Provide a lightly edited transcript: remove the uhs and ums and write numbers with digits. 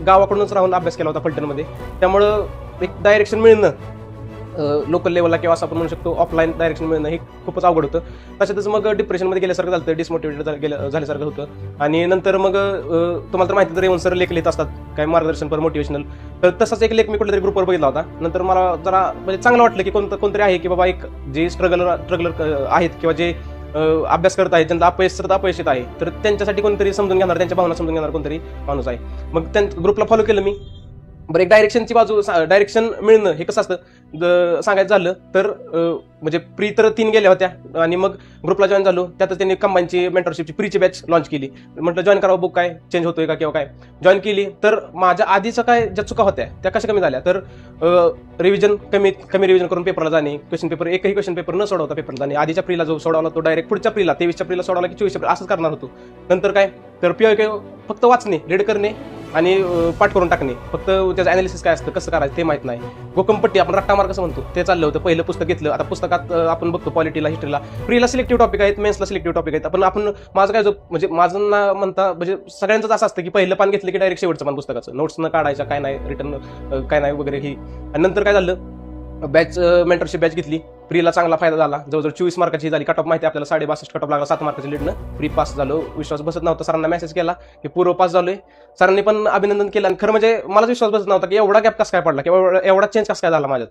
गावाकडूनच राहून अभ्यास केला होता फलटणमध्ये, त्यामुळं एक डायरेक्शन मिळणं लोकल लेवलला किंवा असं आपण म्हणू शकतो ऑफलाईन डायरेक्शन मिळणं हे खूपच अवघड होतं. त्याच्यातच मग डिप्रेशनमध्ये गेल्यासारखं झालं, डिसमोटिवेटेड झाल्यासारखं होतं. आणि नंतर मग तुम्हाला तर माहिती तर रेवण सर लेख लिहित असतात काय मार्गदर्शनपर मोटिवेशनल, तर तसाच एक लेख मी कुठेतरी ग्रुपवर बघितला होता. नंतर मला जरा म्हणजे चांगलं वाटलं की कोणतरी आहे की बाबा एक जे स्ट्रगलर आहेत किंवा जे अभ्यास करत आहेत, ज्यांचा अपयश तर अपयश येत आहे, तर त्यांच्यासाठी कोणतरी समजून घेणार, त्यांच्या भावना समजून घेणार कोणतरी माणूस आहे. मग त्या ग्रुपला फॉलो केलं मी. बरं, एक डायरेक्शनची बाजू, डायरेक्शन मिळणं हे कसं असतं सांगायचं झालं तर म्हणजे प्री तर 3 गेल्या होत्या आणि मग ग्रुपला जॉईन झालो. त्यातच त्यांनी कंबाईनची मेंटरशिपची प्रीची बॅच लॉन्च केली. म्हटलं जॉईन करावं, बुक काय चेंज होतोय का किंवा काय. जॉईन केली तर माझ्या आधीचं काय ज्या चुका होत्या त्या कशा कमी झाल्या, तर रिव्हिजन कमी रिव्हिजन करून पेपरला जाणे, क्वेश्चन पेपर एकही क्वेश्चन पेपर न सोडवता पेपरला जाणे. आधीच्या प्रीला जो सोडवला तो डायरेक्ट पुढच्या प्रीला 23च्या प्रीला सोडवला की 24च्या असंच करणार होतो. नंतर काय तर फक्त वाचणे, रीड करणे आणि पाठ करून टाकणे. फक्त त्याचं अनालिसिस काय असतं, कसं करायचं ते माहित नाही. गोकमपट्टी आपण रट्टा मार कसं म्हणतो ते चाललं होतं. पहिलं पुस्तक घेतलं. आता पुस्तकात आपण बघतो पॉलिटीला, हिस्ट्रीला, प्रीला सिलेक्टिव्ह टॉपिक आहेत, मेन्सला सिलेक्टिव्ह टॉपिक आहेत. आपण माझं काय म्हणजे माझं ना म्हणता म्हणजे सगळ्यांचंच असं असतं की पहिलं पान घेतलं की डायरेक्ट शेवटचं पान पुस्तकाचं, नोट्स न काढायचं काय नाही, रिटर्न काय नाही वगैरे ही. आणि नंतर काय झालं, बॅच मेंटरशिप बॅच घेतली. प्रीला चांगला फायदा झाला. जवळजवळ 24 मार्काची झाली. कट ऑफ माहिती आपल्याला 62 कट ऑफ लागला, 7 मार्काची लीडनं प्री पास झालो. विश्वास बसत नव्हता. सरांना मेसेज केला की पूर्व पास झालोय. सरांनी पण अभिनंदन केलं. आणि खरं म्हणजे मलाच विश्वास बसत नव्हता की एवढा गॅप कसं काय पडला किंवा एवढा चेंज कसं काय झाला माझ्यात.